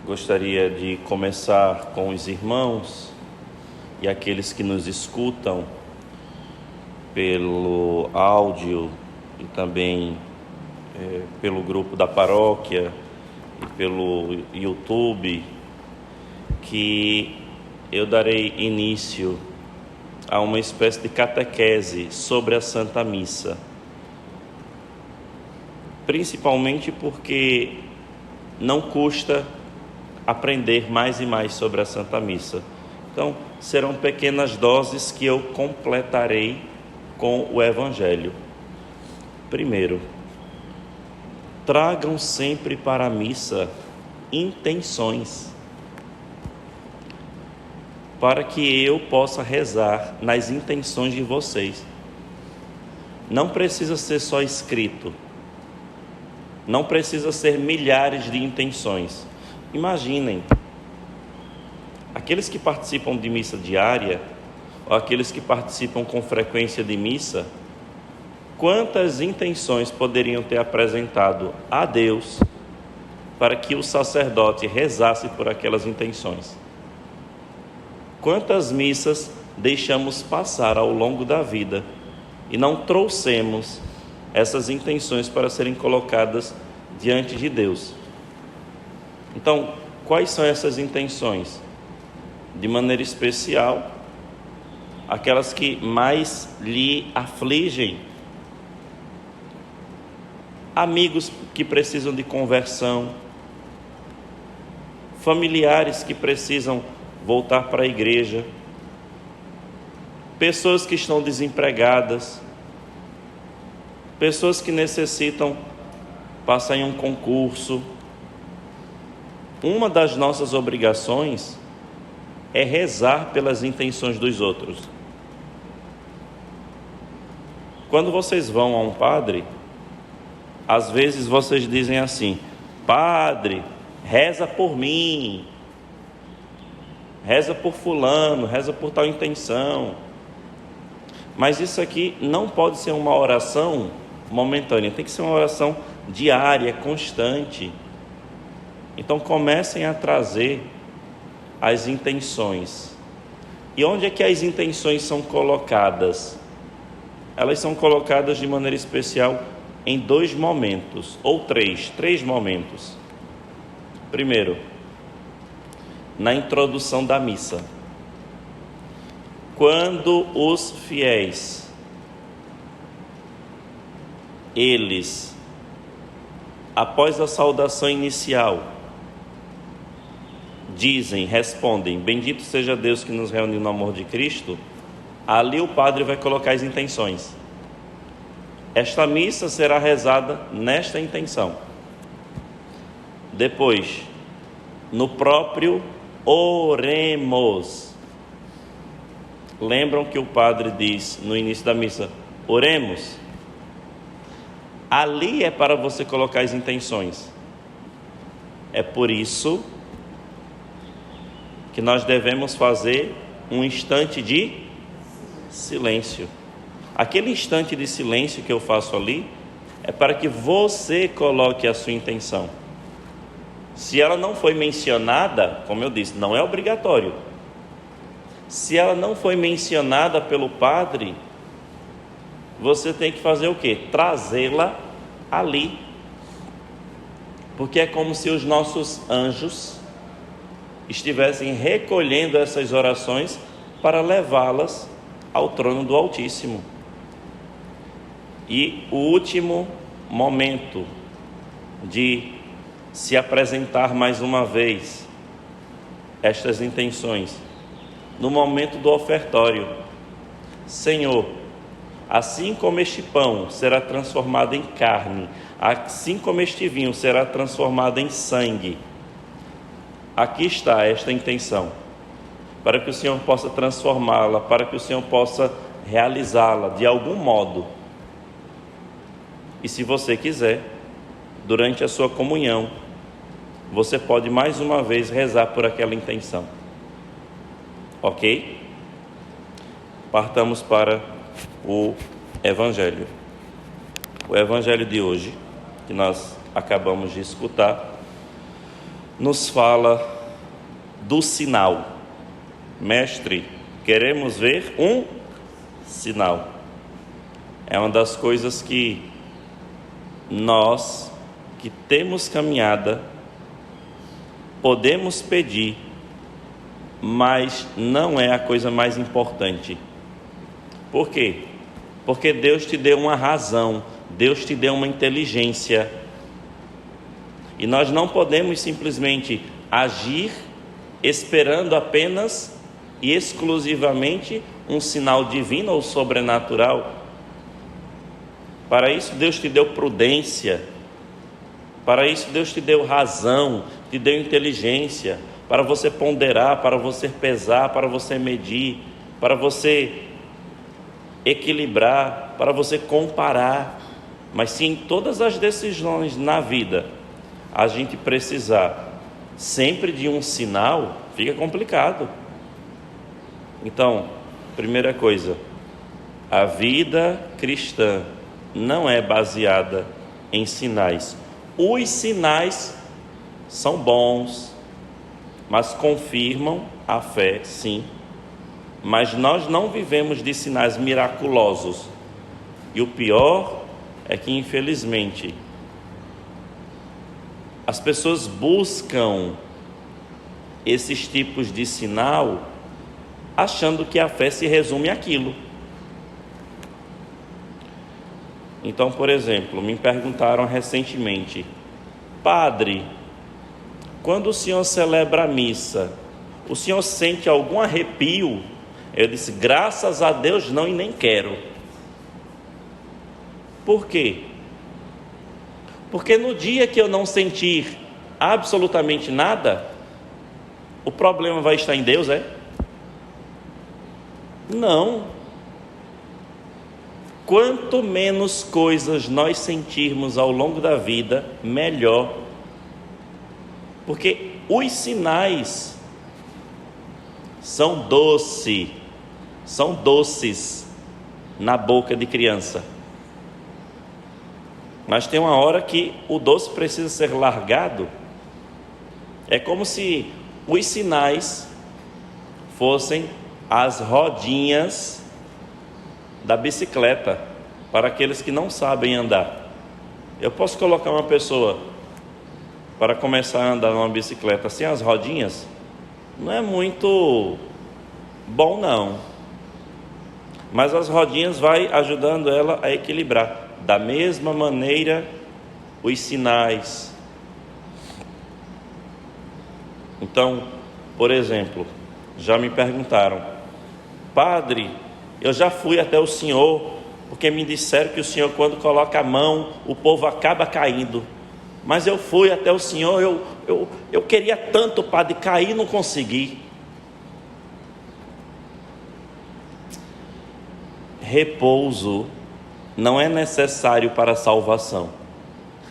Gostaria de começar com os irmãos e aqueles que nos escutam pelo áudio e também pelo grupo da paróquia e pelo YouTube, que eu darei início a uma espécie de catequese sobre a Santa Missa, principalmente porque não custa aprender mais e mais sobre a Santa Missa. Então, serão pequenas doses que eu completarei com o Evangelho. Primeiro, tragam sempre para a missa intenções, para que eu possa rezar nas intenções de vocês. Não precisa ser só escrito, não precisa ser milhares de intenções. Imaginem, aqueles que participam de missa diária, ou aqueles que participam com frequência de missa, quantas intenções poderiam ter apresentado a Deus para que o sacerdote rezasse por aquelas intenções? Quantas missas deixamos passar ao longo da vida e não trouxemos essas intenções para serem colocadas diante de Deus? Então, quais são essas intenções? De maneira especial, aquelas que mais lhe afligem. Amigos que precisam de conversão, familiares que precisam voltar para a igreja, pessoas que estão desempregadas, pessoas que necessitam passar em um concurso. Uma das nossas obrigações é rezar pelas intenções dos outros. Quando vocês vão a um padre, às vezes vocês dizem assim: padre, reza por mim, reza por fulano, reza por tal intenção. Mas isso aqui não pode ser uma oração momentânea, tem que ser uma oração diária, constante. Então comecem a trazer as intenções. E onde é que as intenções são colocadas? Elas são colocadas de maneira especial em dois momentos, ou três momentos. Primeiro, na introdução da missa. Quando os fiéis, eles, após a saudação inicial, respondem: bendito seja Deus que nos reuniu no amor de Cristo, ali o padre vai colocar as intenções. Esta missa será rezada nesta intenção. Depois, no próprio oremos. Lembram que o padre diz no início da missa: oremos? Ali é para você colocar as intenções. É por isso que nós devemos fazer um instante de silêncio. Aquele instante de silêncio que eu faço ali é para que você coloque a sua intenção. Se ela não foi mencionada, como eu disse, não é obrigatório. Se ela não foi mencionada pelo padre, você tem que fazer o quê? Trazê-la ali. Porque é como se os nossos anjos estivessem recolhendo essas orações para levá-las ao trono do Altíssimo. E o último momento de se apresentar mais uma vez estas intenções, no momento do ofertório: Senhor, assim como este pão será transformado em carne, assim como este vinho será transformado em sangue, aqui está esta intenção, para que o Senhor possa transformá-la, para que o Senhor possa realizá-la de algum modo. E se você quiser, durante a sua comunhão, você pode mais uma vez rezar por aquela intenção. Ok? Partamos para o Evangelho. O Evangelho de hoje, que nós acabamos de escutar, nos fala do sinal. Mestre, queremos ver um sinal. É uma das coisas que nós, que temos caminhada, podemos pedir, mas não é a coisa mais importante. Por quê? Porque Deus te deu uma razão, Deus te deu uma inteligência. E nós não podemos simplesmente agir esperando apenas e exclusivamente um sinal divino ou sobrenatural. Para isso Deus te deu prudência, para isso Deus te deu razão, te deu inteligência, para você ponderar, para você pesar, para você medir, para você equilibrar, para você comparar. Mas se em todas as decisões na vida a gente precisar sempre de um sinal, fica complicado. Então, primeira coisa, a vida cristã não é baseada em sinais. Os sinais são bons, mas confirmam a fé, sim. Mas nós não vivemos de sinais miraculosos. E o pior é que, infelizmente, as pessoas buscam esses tipos de sinal achando que a fé se resume àquilo. Então, por exemplo, me perguntaram recentemente: padre, quando o senhor celebra a missa, o senhor sente algum arrepio? Eu disse: graças a Deus não, e nem quero. Por quê? Porque no dia que eu não sentir absolutamente nada, o problema vai estar em Deus, é? Não. Quanto menos coisas nós sentirmos ao longo da vida, melhor. Porque os sinais são doces na boca de criança. Mas tem uma hora que o doce precisa ser largado. É como se os sinais fossem as rodinhas da bicicleta para aqueles que não sabem andar. Eu posso colocar uma pessoa para começar a andar numa bicicleta sem as rodinhas? Não é muito bom, não. Mas as rodinhas vai ajudando ela a equilibrar. Da mesma maneira, os sinais. Então, por exemplo, já me perguntaram: padre, eu já fui até o senhor, porque me disseram que o senhor, quando coloca a mão, o povo acaba caindo. Mas eu fui até o senhor, eu queria tanto, padre, cair e não consegui. Repouso não é necessário para a salvação.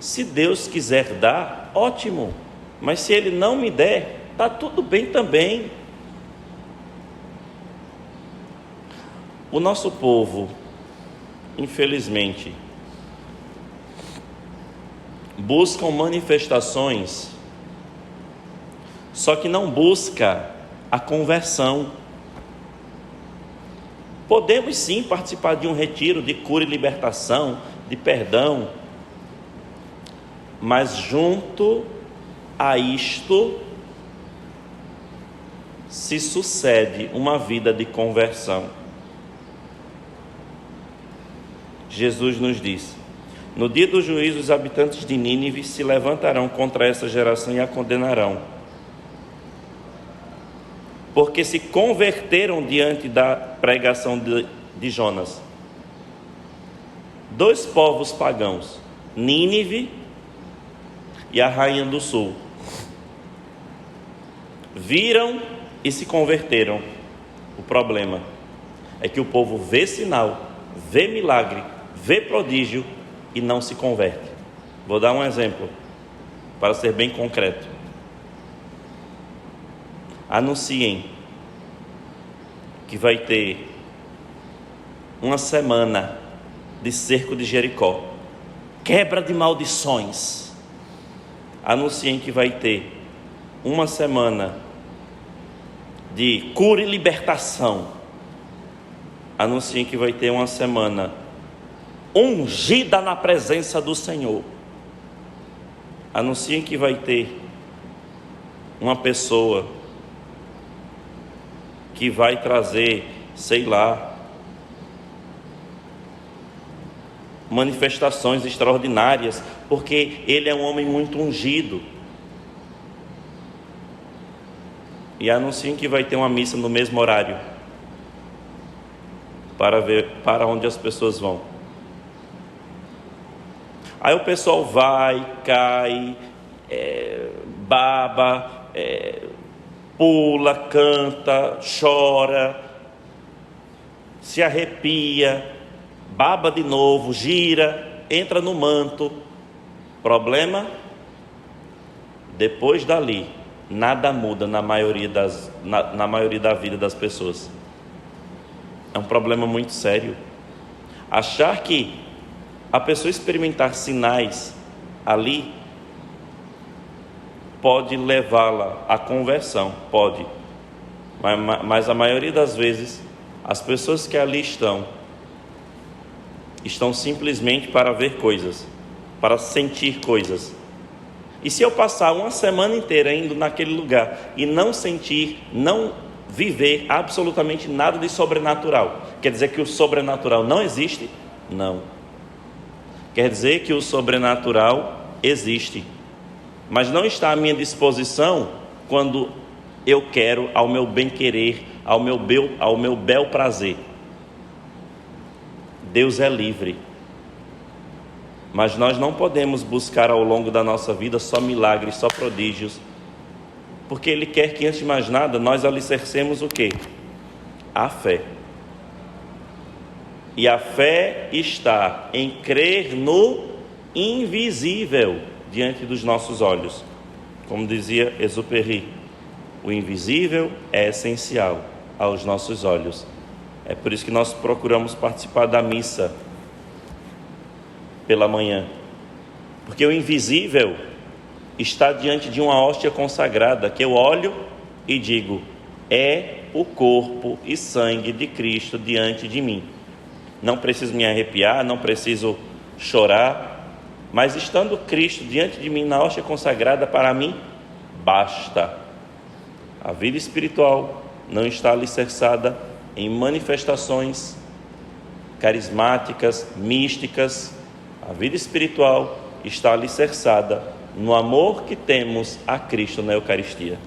Se Deus quiser dar, ótimo. Mas se Ele não me der, está tudo bem também. O nosso povo, infelizmente, buscam manifestações, só que não busca a conversão. Podemos sim participar de um retiro de cura e libertação, de perdão, mas junto a isto se sucede uma vida de conversão. Jesus nos diz: no dia do juízo, os habitantes de Nínive se levantarão contra essa geração e a condenarão, porque se converteram diante da pregação de Jonas. Dois povos pagãos, Nínive e a rainha do sul, viram e se converteram. O problema é que o povo vê sinal, vê milagre, vê prodígio e não se converte. Vou dar um exemplo para ser bem concreto. Anunciem que vai ter uma semana de cerco de Jericó, quebra de maldições. Anunciem que vai ter uma semana de cura e libertação. Anunciem que vai ter uma semana ungida na presença do Senhor. Anunciem que vai ter uma pessoa que vai trazer, sei lá, manifestações extraordinárias, porque ele é um homem muito ungido. E anunciem que vai ter uma missa no mesmo horário, para ver para onde as pessoas vão. Aí o pessoal vai, cai, baba, pula, canta, chora, se arrepia, baba de novo, gira, entra no manto. Problema? Depois dali, nada muda na maioria da vida das pessoas. É um problema muito sério. Achar que a pessoa experimentar sinais ali pode levá-la à conversão, pode. Mas a maioria das vezes, as pessoas que ali estão simplesmente para ver coisas, para sentir coisas. E se eu passar uma semana inteira indo naquele lugar e não sentir, não viver absolutamente nada de sobrenatural, quer dizer que o sobrenatural não existe? Não. Quer dizer que o sobrenatural existe, mas não está à minha disposição quando eu quero, ao meu bem-querer, ao meu bel prazer. Deus é livre, mas nós não podemos buscar ao longo da nossa vida só milagres, só prodígios, porque Ele quer que, antes de mais nada, nós alicercemos o quê? A fé. E a fé está em crer no invisível diante dos nossos olhos. Como dizia Exupéry, o invisível é essencial aos nossos olhos. É por isso que nós procuramos participar da missa pela manhã, porque o invisível está diante de uma hóstia consagrada, que eu olho e digo, é o corpo e sangue de Cristo diante de mim. Não preciso me arrepiar, não preciso chorar, mas estando Cristo diante de mim na hóstia consagrada, para mim, basta. A vida espiritual não está alicerçada em manifestações carismáticas, místicas. A vida espiritual está alicerçada no amor que temos a Cristo na Eucaristia.